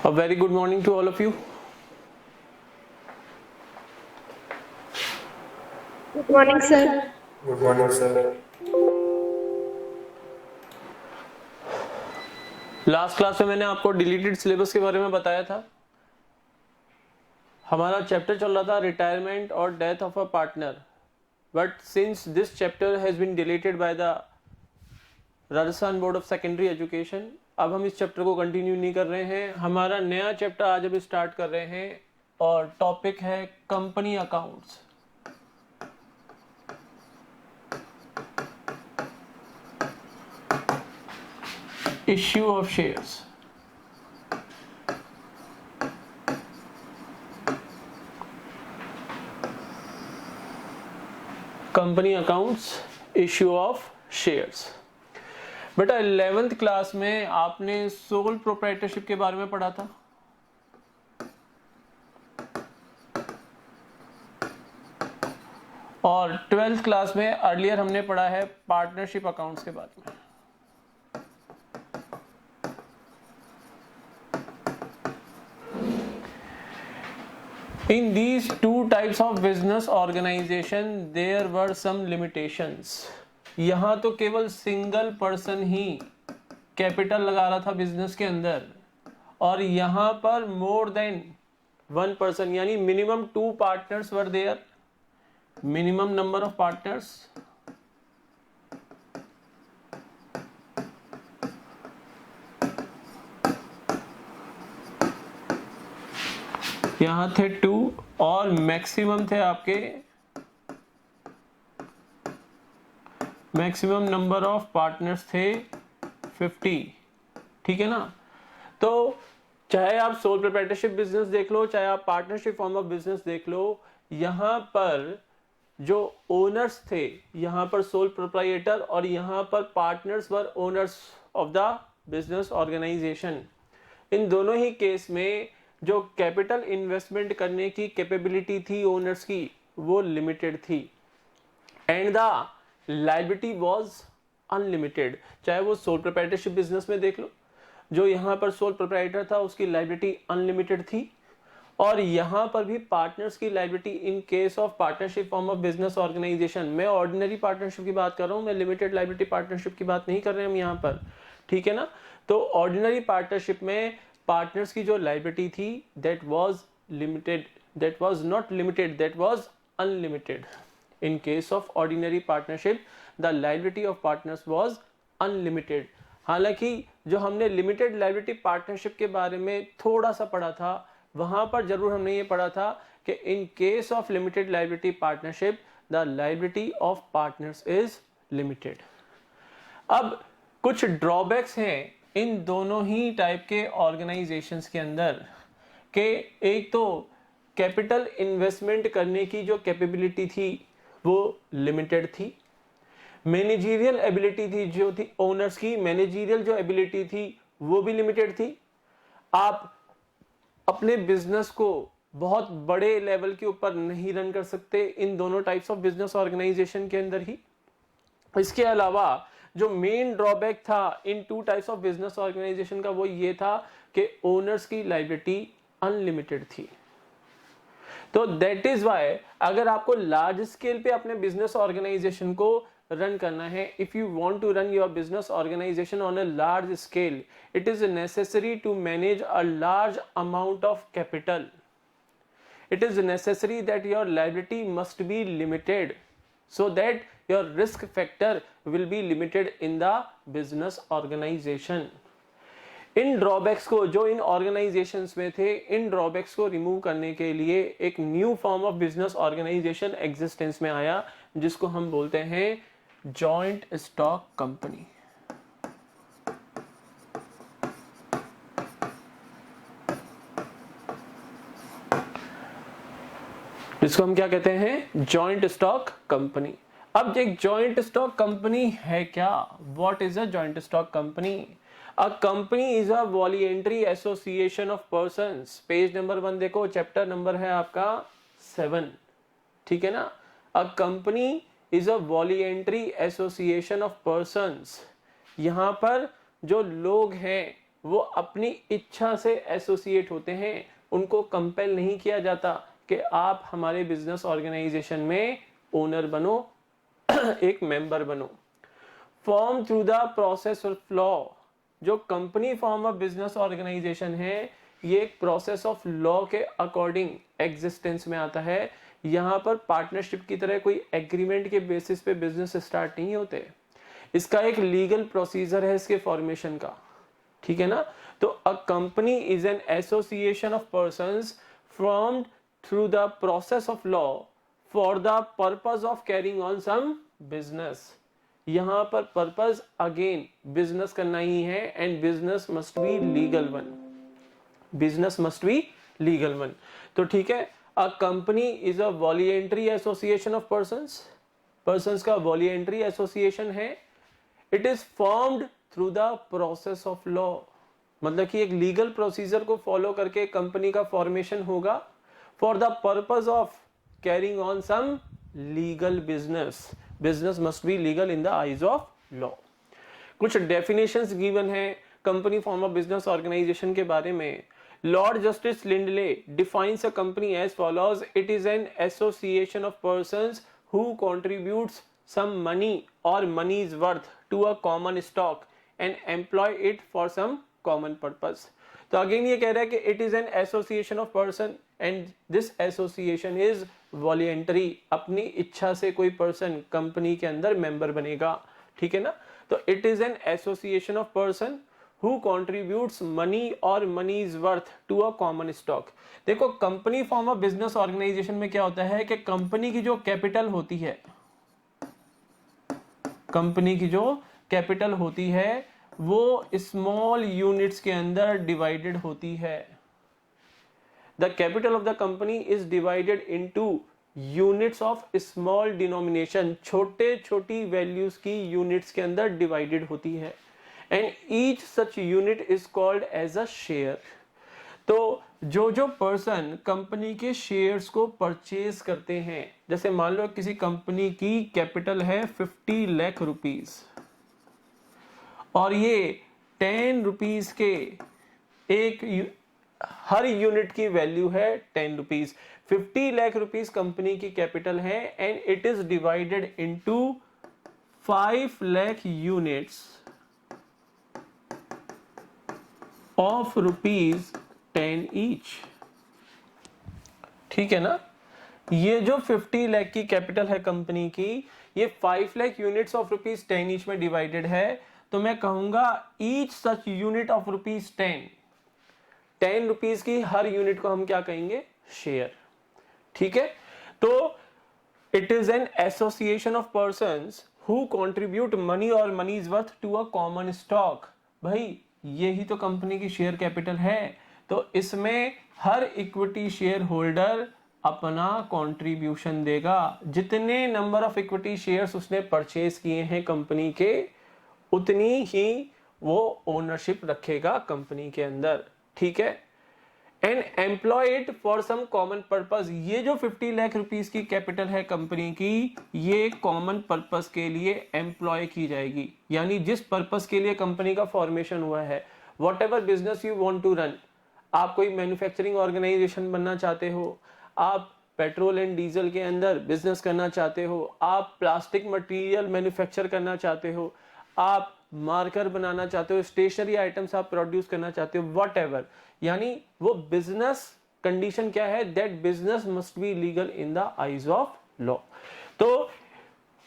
A very good morning to all of you. Good morning, sir. Good morning, sir. Last class में मैंने आपको deleted syllabus के बारे में बताया था। हमारा चैप्टर चल रहा था रिटायरमेंट और death of a partner, but since this chapter has been deleted by the Rajasthan board of secondary education, अब हम इस चैप्टर को कंटिन्यू नहीं कर रहे हैं। हमारा नया चैप्टर आज अभी स्टार्ट कर रहे हैं और टॉपिक है company accounts. Issue of shares. Company accounts, issue of shares. बेटा 11th क्लास में आपने सोल प्रोप्राइटरशिप के बारे में पढ़ा था। और 12th क्लास में अर्लियर हमने पढ़ा है पार्टनरशिप अकाउंट्स के बारे में। In these two types of business organization there were some limitations. यहाँ तो केवल सिंगल पर्सन ही कैपिटल लगा रहा था बिजनेस के अंदर, और यहाँ पर मोर देन वन पर्सन यानी minimum 2 partners were there, minimum number of partners. यहाँ थे 2 और मैक्सिमम थे आपके, मैक्सिमम नंबर ऑफ पार्टनर्स थे 50। ठीक है ना। तो चाहे आप सोल प्रोप्राइटरशिप बिजनेस देख लो, चाहे आप पार्टनरशिप फॉर्म ऑफ बिजनेस देख लो, यहाँ पर जो ओनर्स थे, यहाँ पर सोल प्रोप्राइटर और यहाँ पर partners were owners of the business organisation. इन दोनों ही केस में जो कैपिटल इन्वेस्टमेंट करने की कैपेबिलिटी थी ओनर्स की, वो लिमिटेड थी, and the liability was unlimited. चाहे वो सोल प्रोप्राइटरशिप बिजनेस में देख लो, जो यहाँ पर सोल प्रोप्राइटर था उसकी लायबिलिटी अनलिमिटेड थी, और यहाँ पर भी पार्टनर्स की liability in case of partnership form of business organisation. मैं ऑर्डिनरी पार्टनरशिप की बात कर रहा हूँ, मैं लिमिटेड लायबिलिटी पार्टनरशिप की बात नहीं कर रहे हम यहाँ पर। ठीक है ना। तो ऑर्डिनरी पार्टनरशिप में पार्टनर्स की जो लायबिलिटी थी that was limited, that was not limited, that was unlimited. In case of ordinary partnership the liability of partners was unlimited. हालांकि जो हमने लिमिटेड लायबिलिटी पार्टनरशिप के बारे में थोड़ा सा पढ़ा था, वहां पर जरूर हमने ये पढ़ा था कि इन case of limited liability partnership the liability of partners is limited. अब कुछ ड्रॉबैक्स हैं इन दोनों ही टाइप के ऑर्गेनाइजेशंस के अंदर, कि एक तो कैपिटल इन्वेस्टमेंट करने की जो कैपेबिलिटी थी वो लिमिटेड थी, मैनेजरियल एबिलिटी थी जो थी ओनर्स की, मैनेजरियल जो एबिलिटी थी वो भी लिमिटेड थी। आप अपने बिजनेस को बहुत बड़े लेवल के ऊपर नहीं रन कर सकते इन दोनों टाइप्स ऑफ बिजनेस ऑर्गेनाइजेशन के अंदर ही। इसके अलावा जो मेन ड्रॉबैक था इन 2 टाइप्स ऑफ बिजनेस ऑर्गेनाइजेशन का, वो ये था कि ओनर्स की लायबिलिटी अनलिमिटेड थी। तो दैट इज वाई अगर आपको लार्ज स्केल पे अपने बिजनेस ऑर्गेनाइजेशन को रन करना है, if you want to run your business organisation on a large scale, it is necessary to manage a large amount of capital. It is necessary that your liability must be limited so that your risk factor will be limited in the business organization. In drawbacks को जो इन organisations में थे, इन drawbacks को remove करने के लिए एक new form of business organisation existence में आया, जिसको हम बोलते हैं जॉइंट स्टॉक कंपनी। जिसको हम क्या कहते हैं, जॉइंट स्टॉक कंपनी। अब एक जॉइंट स्टॉक कंपनी है क्या? What is a joint stock company? A company is a voluntary association of persons. Page number 1 देखो, चैप्टर नंबर है आपका 7। ठीक है ना। अ company is a voluntary association of persons. यहाँ पर जो लोग हैं वो अपनी इच्छा से एसोसिएट होते हैं, उनको कंपेल नहीं किया जाता कि आप हमारे बिजनेस ऑर्गेनाइजेशन में ओनर बनो, एक मेंबर बनो। Form through the process of law, जो company form of business organisation है, ये एक प्रोसेस ऑफ लॉ के अकॉर्डिंग एग्जिस्टेंस में आता है। यहाँ पर पार्टनरशिप की तरह कोई एग्रीमेंट के बेसिस पे बिजनेस स्टार्ट नहीं होते, इसका एक लीगल प्रोसीजर है इसके फॉर्मेशन का, ठीक है ना। तो a company is an association of persons formed through the process of law for the purpose of carrying on some business. यहां पर पर्पस अगेन बिजनेस करना ही है, and business must be legal one, business must be legal one. तो ठीक है, a company is a voluntary association of persons, persons का voluntary association है। It is formed through the process of law, मतलब कि एक लीगल प्रोसीजर को follow करके कंपनी का फॉर्मेशन होगा for the purpose of carrying on some legal business. Business must be legal in the eyes of law. कुछ definitions given है company form of business organisation के बारे में। Lord Justice Lindley defines a company as follows, it is an association of persons who contributes some money or money's worth to a common stock and employ it for some common purpose। तो again ये कह रहा है कि it is an association of person and this association is voluntary, अपनी इच्छा से कोई पर्सन कंपनी के अंदर मेंबर बनेगा, ठीक है ना। तो it is an association of person who contributes money or money's worth to a common stock। देखो company form of business organisation में क्या होता है कि कंपनी की जो कैपिटल होती है, कंपनी की जो कैपिटल होती है वो स्मॉल यूनिट्स के अंदर डिवाइडेड होती है। The capital of the company is divided into units of small denomination, छोटे छोटी वैल्यूज की यूनिट्स के अंदर डिवाइडेड होती है, and each such unit is called as a share. तो जो पर्सन कंपनी के शेयर्स को परचेज करते हैं, जैसे मान लो किसी कंपनी की कैपिटल है 50 लाख रुपीस और ये 10 रुपीस के हर यूनिट की वैल्यू है 10 रुपीस। 50 लाख रुपीस कंपनी की कैपिटल है and it is divided into 5 lakh units of rupees 10 each, ठीक है ना। ये जो 50 लाख की कैपिटल है कंपनी की, ये 5 lakh units of rupees 10 each में डिवाइडेड है। तो मैं कहूंगा each such unit of rupees 10 rupees की हर यूनिट को हम क्या कहेंगे, शेयर, ठीक है। तो it is an association of persons who contribute money और money is worth to a common stock. भाई यही तो कंपनी की शेयर कैपिटल है, तो इसमें हर इक्विटी शेयर होल्डर अपना कंट्रीब्यूशन देगा। जितने नंबर ऑफ इक्विटी शेयर्स उसने परचेज किए हैं कंपनी के, उतनी ही वो ओनरशिप रखेगा कंपनी के अंदर, ठीक है। And employ it for some common purpose. ये जो 50 लाख रुपीस की कैपिटल है कंपनी की, ये कॉमन पर्पस के लिए एम्प्लॉय की जाएगी, यानी जिस पर्पस के लिए कंपनी का फॉर्मेशन हुआ है, whatever business you want to run. आप कोई मैन्युफैक्चरिंग ऑर्गेनाइजेशन बनना चाहते हो, आप पेट्रोल एंड डीजल के अंदर बिजनेस करना चाहते हो, आप प्लास्टिक मटेरियल मैन्युफैक्चर करना चाहते हो, आप मार्कर बनाना चाहते हो, स्टेशनरी आइटम्स आप प्रोड्यूस करना चाहते हो, वॉट एवर, यानी वो बिजनेस कंडीशन क्या है, that business must be legal in the eyes of law. तो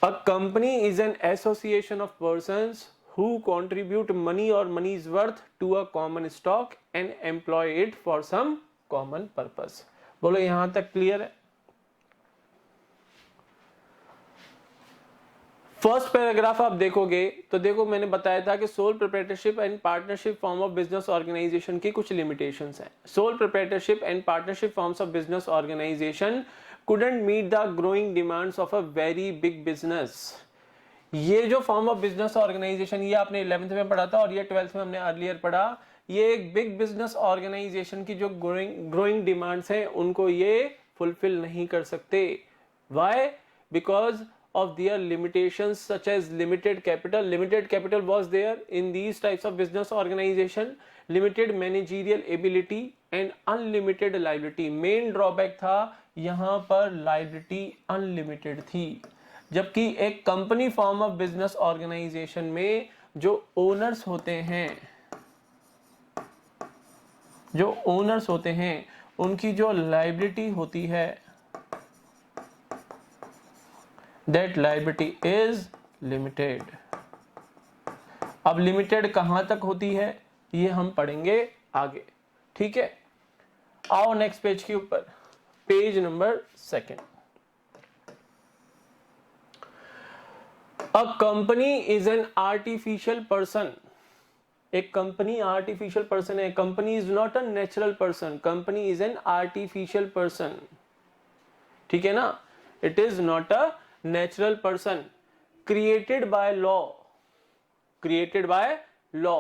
a company is an association of persons who contribute money or money's worth to a common stock and employ it for some common purpose। बोलो यहां तक clear है। First paragraph आप देखोगे तो देखो मैंने बताया था कि sole proprietorship and partnership form of business organisation की कुछ लिमिटेशंस हैं। Sole proprietorship and partnership forms of business organisation couldn't meet the growing demands of a very big business। ये जो फॉर्म ऑफ बिजनेस ऑर्गेनाइजेशन, ये आपने 11th में पढ़ा था और ये 12th में हमने अर्लियर पढ़ा, ये एक बिग बिजनेस ऑर्गेनाइजेशन की जो ग्रोइंग डिमांड्स हैं उनको ये फुलफिल नहीं कर सकते। Why? Because of their limitations such as limited capital. Limited capital was there in these types of business organization, limited managerial ability and unlimited liability. main drawback था यहाँ पर liability unlimited थी, जबकि एक company form of business organisation में जो owners होते हैं उनकी जो लाइबिलिटी होती है, दैट लाइबिलिटी इज लिमिटेड. अब लिमिटेड कहां तक होती है ये हम पढ़ेंगे आगे. ठीक है, आओ नेक्स्ट पेज के ऊपर, page number 2. A company is an artificial person. एक कंपनी आर्टिफिशियल पर्सन है. Company is not a natural person, company is an artificial person. ठीक है ना, it is not a natural person. created by law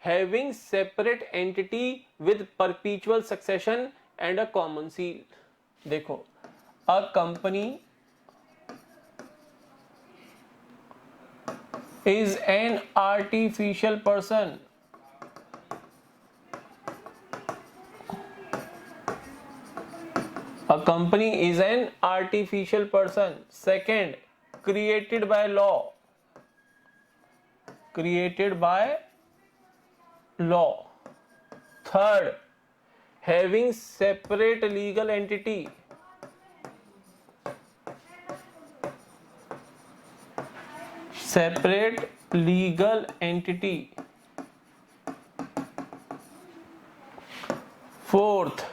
having separate entity with perpetual succession and a common seal. देखो, a company is an artificial person. A company is an artificial person. Second, created by law. Created by law. Third, having separate legal entity. Separate legal entity. Fourth,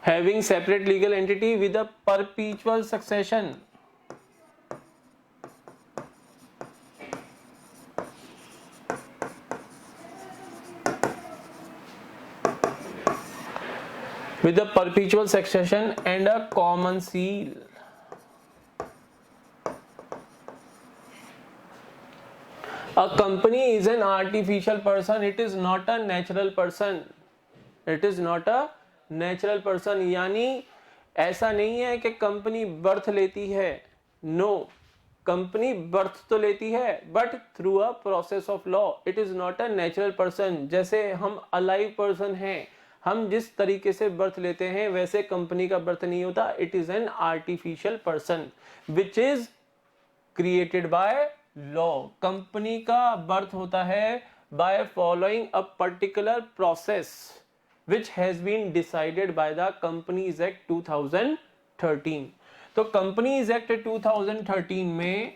having separate legal entity with a perpetual succession. With a perpetual succession and a common seal. A company is an artificial person. It is not a natural person. It is not a natural person. यानी ऐसा नहीं है कि company birth लेती है. No, company birth तो लेती है but through a process of law. It is not a natural person. जैसे हम अलाइव पर्सन हैं, हम जिस तरीके से बर्थ लेते हैं वैसे कंपनी का बर्थ नहीं होता. It is an artificial person which is created by law. Company का बर्थ होता है by following a particular process which has been decided by the Companies Act 2013. तो Companies Act 2013 में,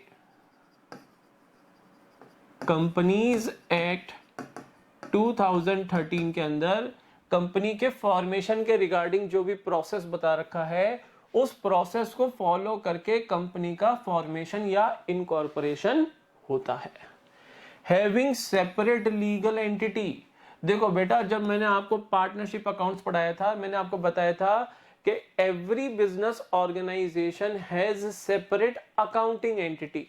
Companies Act 2013 के अंदर कंपनी के फॉर्मेशन के regarding जो भी प्रोसेस बता रखा है उस प्रोसेस को फॉलो करके कंपनी का फॉर्मेशन या इनकॉर्पोरेशन होता है. Having separate legal entity. देखो बेटा, जब मैंने आपको पार्टनरशिप अकाउंट्स पढ़ाया था, मैंने आपको बताया था कि every business organisation has separate accounting entity.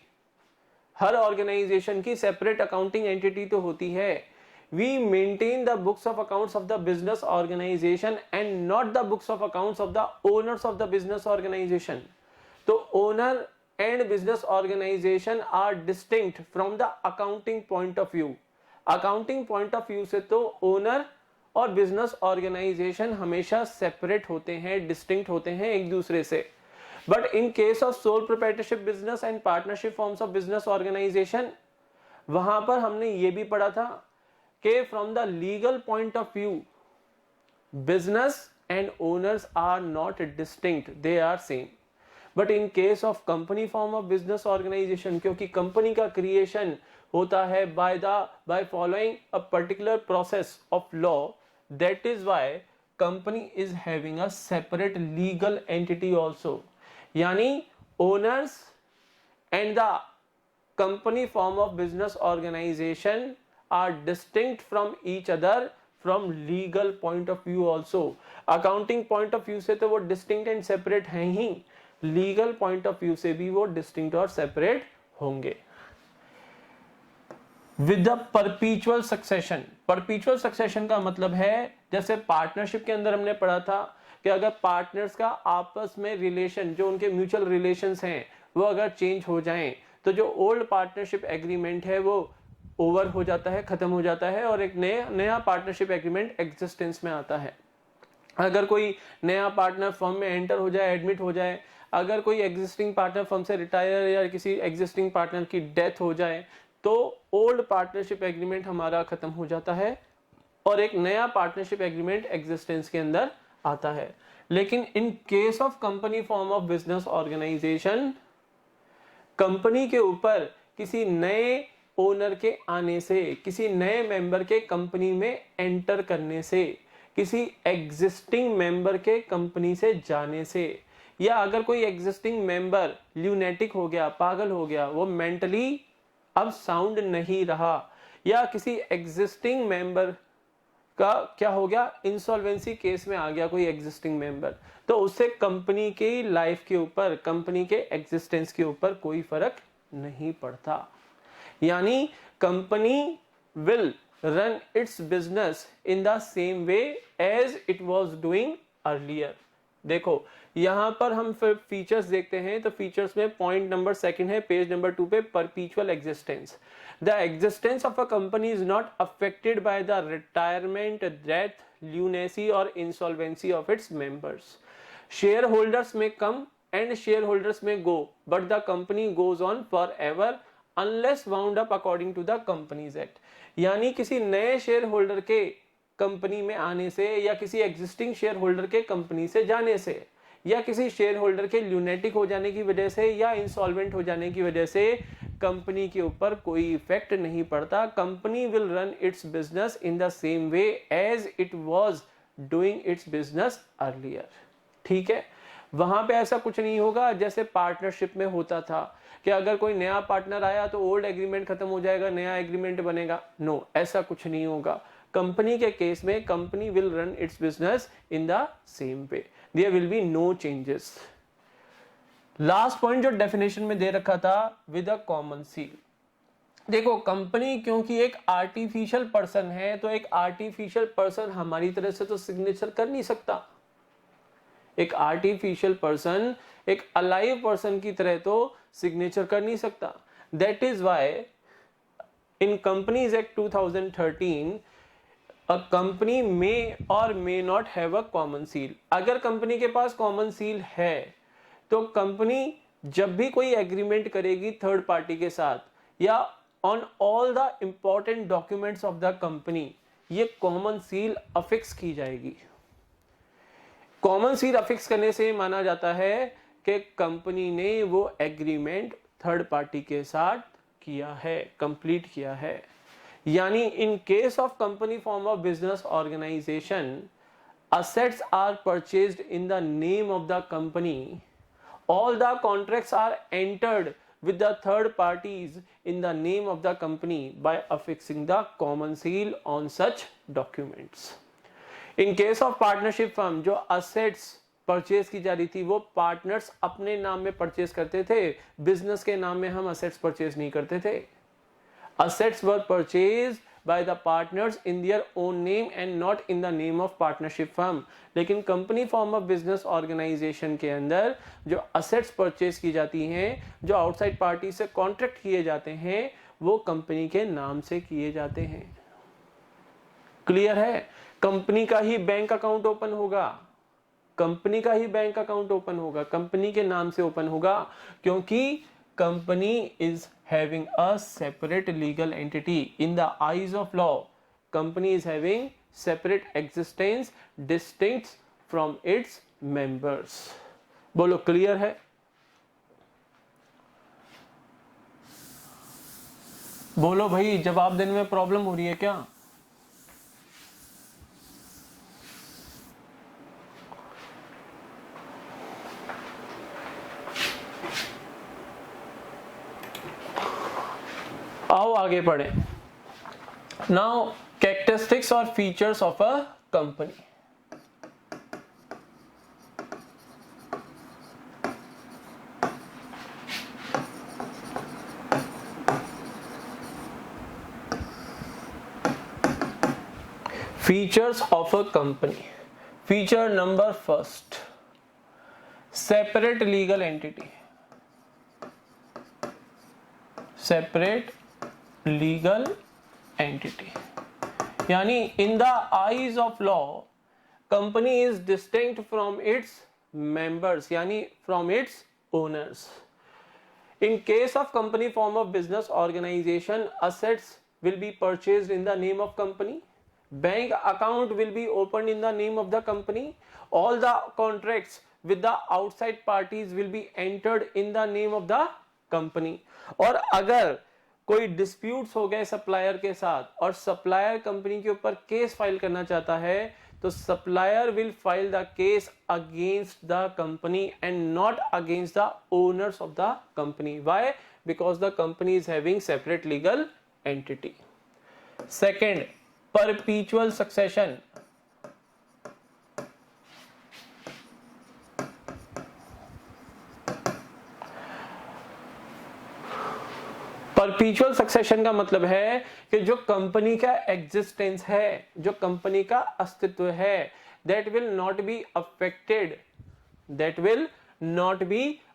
हर ऑर्गेनाइजेशन की सेपरेट अकाउंटिंग एंटिटी तो होती है. We maintain the books of accounts of the business organisation and not the books of accounts of the owners of the business organisation. तो owner and business organisation are distinct from the accounting point of view. Accounting point of view से तो owner और business organisation हमेशा separate होते हैं, distinct होते हैं एक दूसरे से. But in case of sole proprietorship business and partnership forms of business organisation, वहां पर हमने ये भी पढ़ा था कि from the legal point of view business and owners are not distinct, they are same. But in case of company form of business organisation, क्योंकि company का क्रिएशन होता है by following a particular process of law, that is why company is having a separate legal entity also. यानी owners and the company form of business organization are distinct from each other from legal point of view also. accounting point of view से तो वो distinct and separate हैं ही, legal point of view से भी वो distinct और separate होंगे. With the परपीचुअल succession. परपीचुअल succession का मतलब है, जैसे पार्टनरशिप के अंदर हमने पढ़ा था कि अगर पार्टनर्स का आपस में रिलेशन, जो उनके म्यूचुअल रिलेशंस हैं, वो अगर चेंज हो जाएं तो जो ओल्ड पार्टनरशिप एग्रीमेंट है वो ओवर हो जाता है, खत्म हो जाता है और एक नया पार्टनरशिप एग्रीमेंट एग्जिस्टेंस में आता है। अगर कोई नया पार्टनर फर्म में एंटर हो जाए, एडमिट हो जाए, अगर कोई एग्जिस्टिंग पार्टनर फर्म से रिटायर या किसी एग्जिस्टिंग पार्टनर की डेथ हो जाए तो ओल्ड पार्टनरशिप एग्रीमेंट हमारा खत्म हो जाता है और एक नया पार्टनरशिप एग्रीमेंट एग्जिस्टेंस के अंदर आता है। लेकिन in case of company form of business organisation, company के ऊपर किसी नए ओनर के आने से, किसी नए मेंबर के कंपनी में एंटर करने से, किसी एग्जिस्टिंग मेंबर के कंपनी से जाने से, या अगर कोई एग्जिस्टिंग मेंबर ल्यूनेटिक हो गया, पागल हो गया, वो मेंटली अब साउंड नहीं रहा, या किसी एग्जिस्टिंग मेंबर का क्या हो गया, इंसॉल्वेंसी केस में आ गया कोई एग्जिस्टिंग मेंबर, तो उससे कंपनी की लाइफ के ऊपर, कंपनी के एग्जिस्टेंस के ऊपर कोई फर्क नहीं पड़ता। यानी company will run its business in the same way as it was doing earlier। देखो यहां पर हम फिर फीचर्स देखते हैं, तो फीचर्स में पॉइंट नंबर 2 है पेज नंबर 2 पे, perpetual existence. The existence of a company is not affected by the retirement, death, lunacy और insolvency of its members. Share holders may come and share holders में go, but the company goes on for ever unless wound up according to the companies Act. यानी किसी नए share holder के company में आने से, या किसी एग्जिस्टिंग शेयर होल्डर के कंपनी से जाने से, या किसी शेयर होल्डर के ल्यूनेटिक हो जाने की वजह से या इंसॉल्वेंट हो जाने की वजह से कंपनी के ऊपर कोई इफेक्ट नहीं पड़ता। Company will run its business in the same way as it was doing its business earlier. ठीक है, वहां पे ऐसा कुछ नहीं होगा जैसे पार्टनरशिप में होता था कि अगर कोई नया पार्टनर आया तो ओल्ड एग्रीमेंट खत्म हो जाएगा, नया एग्रीमेंट बनेगा। नो, ऐसा कुछ नहीं होगा। कंपनी के केस में company will run its business in the same way, there will be no changes. Last point जो डेफिनेशन में दे रखा था, विद अ कॉमन सील। देखो कंपनी क्योंकि एक आर्टिफिशियल पर्सन है, तो एक आर्टिफिशियल पर्सन हमारी तरह से तो सिग्नेचर कर नहीं सकता। एक आर्टिफिशियल पर्सन एक अलाइव पर्सन की तरह तो सिग्नेचर कर नहीं सकता। That is why in Companies Act 2013 a company may or may not have a common seal. अगर कंपनी के पास कॉमन सील है तो कंपनी जब भी कोई एग्रीमेंट करेगी थर्ड पार्टी के साथ, या on all the important documents of the company, ये कॉमन सील अफिक्स की जाएगी। कॉमन सील अफिक्स करने से माना जाता है कि कंपनी ने वो एग्रीमेंट थर्ड पार्टी के साथ किया है, कंप्लीट किया है। यानी in case of company form of business organisation, assets are purchased in the name of the company, all the contracts are entered with the third parties in the name of the company by affixing the common seal on such documents। In case of partnership firm, जो assets purchase की जा रही थी वो partners अपने नाम में purchase करते थे, बिजनेस के नाम में हम असेट्स परचेज नहीं करते थे। Assets were purchase by the partners in their own name and not in the name of partnership firm। लेकिन company form of business organisation के अंदर जो असेट्स परचेज की जाती हैं, जो आउटसाइड पार्टी से कॉन्ट्रैक्ट किए जाते हैं, वो कंपनी के नाम से किए जाते हैं। क्लियर है? कंपनी का ही बैंक अकाउंट ओपन होगा, कंपनी का ही बैंक अकाउंट ओपन होगा, कंपनी के नाम से ओपन होगा, क्योंकि company is having a separate legal entity in the eyes of law। company is having separate existence distinct from its members। बोलो क्लियर है? बोलो भाई, जवाब देने में प्रॉब्लम हो रही है क्या? आओ आगे पढ़े। नाउ कैरेक्टरिस्टिक्स और features of a company. Features of a company. Feature number first, separate legal entity. Separate legal entity, यानी in the eyes of law company is distinct from its members, यानी from its owners. In case of company form of business organization, assets will be purchased in the name of company. Bank account will be opened in the name of the company. All the contracts with the outside parties will be entered in the name of the company. और अगर कोई disputes हो गए supplier के साथ और supplier company के ऊपर केस फाइल करना चाहता है, तो supplier will file the case against the company and not against the owners of the company. Why? Because the company is having separate legal entity. Second, perpetual succession. परपीचुअल succession का मतलब है कि जो company का एग्जिस्टेंस है, जो company का अस्तित्व है, that will not be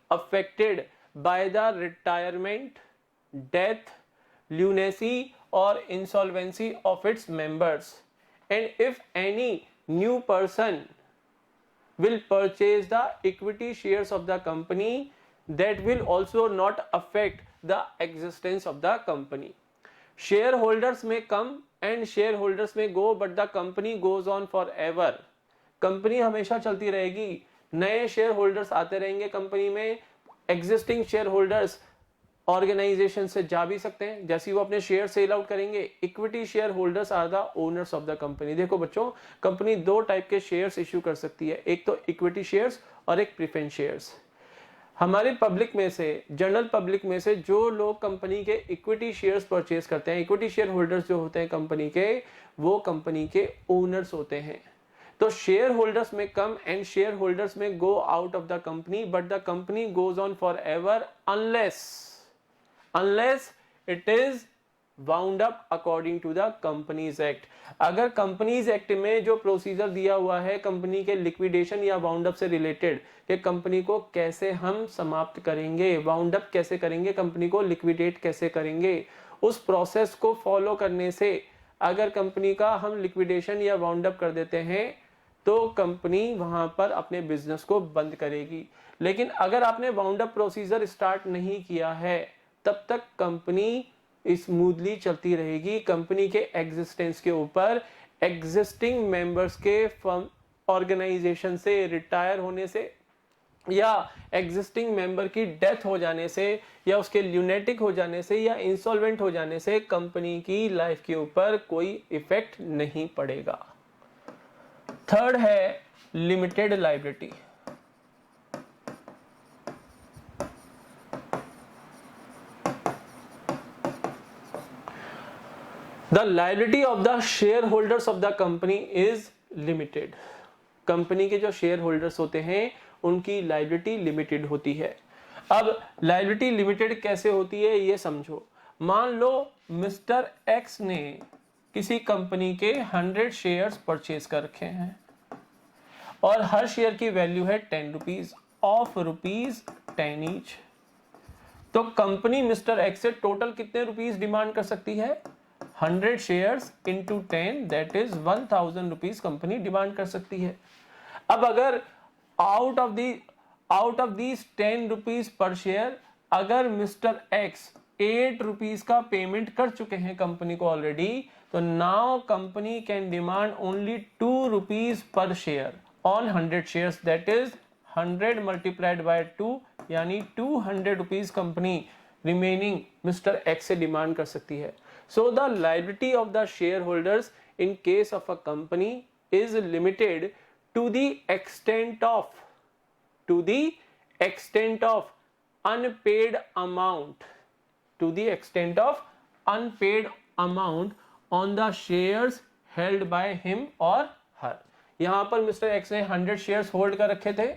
affected by the retirement, death, lunacy or insolvency of its members. And if any new person will purchase the equity shares of the company, that will also not affect the existence of the company. Shareholders may come and shareholders may go, but the company goes on forever. Company हमेशा चलती रहेगी, नए share holders आते रहेंगे company में, existing share holders organisation से जा भी सकते हैं, जैसे वो अपने शेयर सेल आउट करेंगे. Equity share holders are the owners of the company. देखो बच्चों, कंपनी दो टाइप के शेयर्स इश्यू कर सकती है, एक तो इक्विटी शेयर्स और एक प्रेफरेंस शेयर्स. हमारे पब्लिक में से, जनरल पब्लिक में से जो लोग कंपनी के इक्विटी शेयर्स परचेज करते हैं, इक्विटी शेयर होल्डर्स जो होते हैं कंपनी के, वो कंपनी के ओनर्स होते हैं. तो share holders may come and share holders में go out of the company, but the company goes on for ever unless it is wound up according to the companies act. अगर companies act में जो procedure दिया हुआ है company के liquidation या wound up से रिलेटेड, कि कंपनी को कैसे हम समाप्त करेंगे, वाउंड अप कैसे करेंगे, कंपनी को लिक्विडेट कैसे करेंगे, उस प्रोसेस को फॉलो करने से अगर कंपनी का हम लिक्विडेशन या वाउंड अप कर देते हैं तो कंपनी वहां पर अपने बिजनेस को बंद करेगी. लेकिन अगर आपने वाउंड अप प्रोसीजर स्टार्ट नहीं किया है, तब तक कंपनी स्मूथली चलती रहेगी. कंपनी के एग्जिस्टेंस के ऊपर एग्जिस्टिंग मेंबर्स के फर्म ऑर्गेनाइजेशन से रिटायर होने से या एग्जिस्टिंग मेंबर की डेथ हो जाने से या उसके ल्यूनेटिक हो जाने से या इंसॉल्वेंट हो जाने से कंपनी की लाइफ के ऊपर कोई इफेक्ट नहीं पड़ेगा. थर्ड है limited liability. The liability of the shareholders of the company is limited. Company के जो शेयर होल्डर्स होते हैं उनकी लायबिलिटी लिमिटेड होती है. अब लायबिलिटी लिमिटेड कैसे होती है ये समझो. मान लो मिस्टर एक्स ने किसी कंपनी के 100 शेयर्स परचेज कर रखे हैं और हर शेयर की वैल्यू है 10 रुपीज ऑफ ₹10 ईच. तो कंपनी मिस्टर एक्स से टोटल कितने रुपीज डिमांड कर सकती है? 100 shares into 10, that is 1000 rupees company demand कर सकती है. अब अगर out of these 10 rupees per share अगर मिस्टर एक्स 8 रुपीज का पेमेंट कर चुके हैं कंपनी को ऑलरेडी, तो now company can demand only 2 rupees per share on 100 shares, that is 100 multiplied by 2, यानी 200 rupees company remaining mister x से demand कर सकती है. So the liability of the shareholders in case of a company is limited to the extent of unpaid amount, on the shares held by him or her. यहां पर mister x ने 100 shares hold कर रखे थे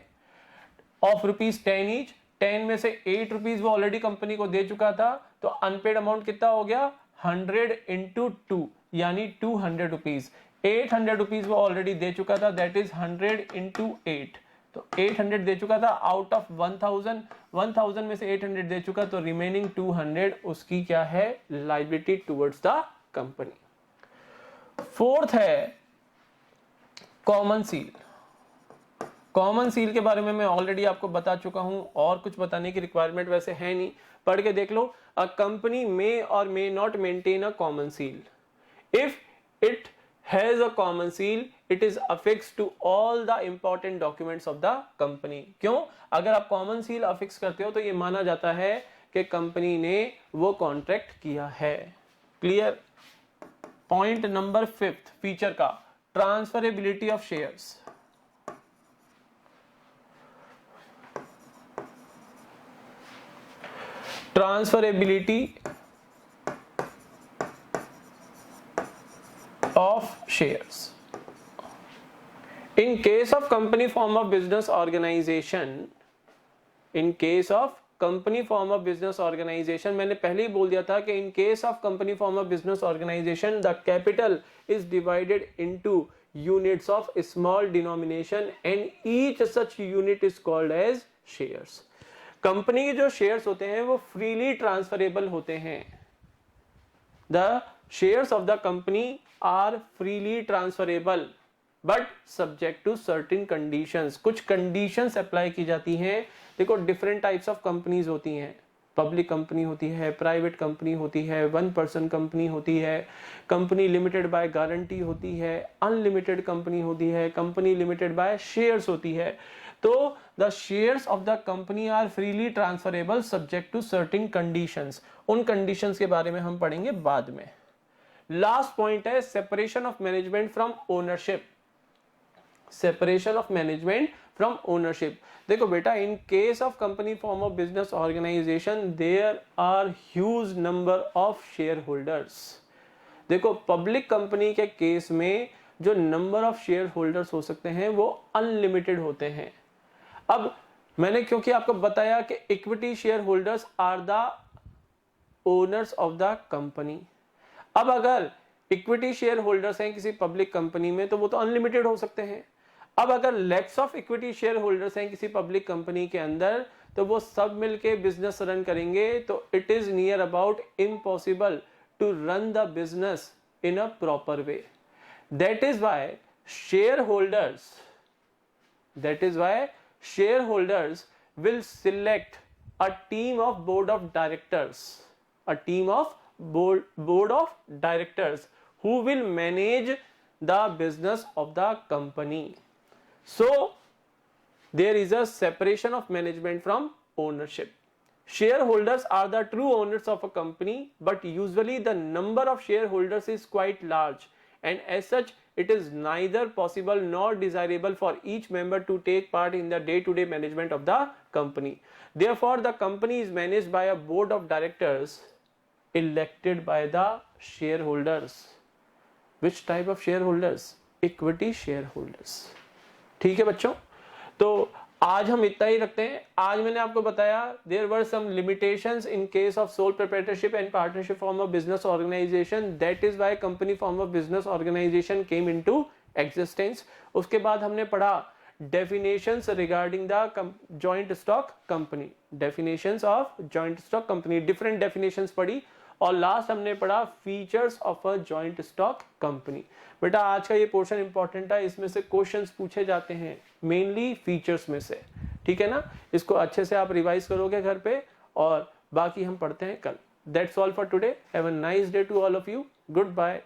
of ₹10 each. 10 में से 8 rupees वो already company को दे चुका था, तो अनपेड अमाउंट कितना हो गया? 100 इंटू 2 यानी 200 रुपीज. 800 रुपीज वो ऑलरेडी दे चुका था, दैट इज 100 इंटू 8, तो 800 दे चुका था आउट ऑफ 1000 में से 800 दे चुका, तो रिमेनिंग 200 उसकी क्या है, liability towards the company. Fourth है कॉमन सील। कॉमन सील के बारे में मैं ऑलरेडी आपको बता चुका हूं, और कुछ बताने की रिक्वायरमेंट वैसे है नहीं, पढ़ के देख लो। अ company may or may not maintain a common seal. If it has a common seal it is affix to all the important documents of the company. क्यों? अगर आप कॉमन सील अफिक्स करते हो तो ये माना जाता है कि कंपनी ने वो कॉन्ट्रैक्ट किया है। क्लियर? पॉइंट नंबर 5 फीचर का, transferability of shares. transferability of shares. In case of company form of business organization, मैंने पहले ही बोल दिया था कि in case of company form of business organization the capital is divided into units of small denomination and each such unit is called as shares. Company के जो shares होते हैं वो फ्रीली ट्रांसफरेबल होते हैं। The shares of the company are freely transferable but subject to certain conditions. कुछ conditions apply की जाती हैं। देखो डिफरेंट टाइप्स ऑफ कंपनीज होती हैं, पब्लिक कंपनी होती है, प्राइवेट कंपनी होती है, 1 पर्सन कंपनी होती है, कंपनी लिमिटेड बाय गारंटी होती है, अनलिमिटेड कंपनी होती है, कंपनी लिमिटेड बाय शेयर्स होती है। तो the shares of the company are freely transferable subject to certain conditions. उन कंडीशंस के बारे में हम पढ़ेंगे बाद में। लास्ट पॉइंट है separation of management from ownership. Separation of management from ownership. देखो बेटा, in case of company form of business organisation there are huge number of share holders. देखो पब्लिक कंपनी के केस में जो नंबर ऑफ शेयर होल्डर्स हो सकते हैं वो अनलिमिटेड होते हैं। अब मैंने क्योंकि आपको बताया कि equity share holders are the owners of the company. अब अगर इक्विटी शेयर होल्डर्स हैं किसी पब्लिक कंपनी में तो वो तो अनलिमिटेड हो सकते हैं। अब अगर lakhs of equity share holders हैं किसी पब्लिक कंपनी के अंदर तो वो सब मिलके बिजनेस रन करेंगे, तो it is near about impossible to run the business in a proper way. That is why shareholders will select a team of board of directors who will manage the business of the company. So there is a separation of management from ownership. Shareholders are the true owners of a company, but usually the number of shareholders is quite large, and as such it is neither possible nor desirable for each member to take part in the day-to-day management of the company. Therefore, the company is managed by a board of directors elected by the shareholders. Which type of shareholders? Equity shareholders. ठीक है बच्चों, तो आज हम इतना ही रखते हैं। आज मैंने आपको बताया there were some limitations in case of sole proprietorship and partnership form of business organisation. That is why company form of business organisation came into existence. उसके बाद हमने पढ़ा definitions regarding the joint stock company, definitions of joint stock company, different definitions पढ़ी, और last हमने पढ़ा features of a joint stock company. बेटा आज का ये पोर्शन इंपॉर्टेंट है, इसमें से क्वेश्चंस पूछे जाते हैं मेनली फीचर्स में से। ठीक है ना, इसको अच्छे से आप रिवाइज करोगे घर पे, और बाकी हम पढ़ते हैं कल। That's all for today. Have a nice day to all of you. Good bye.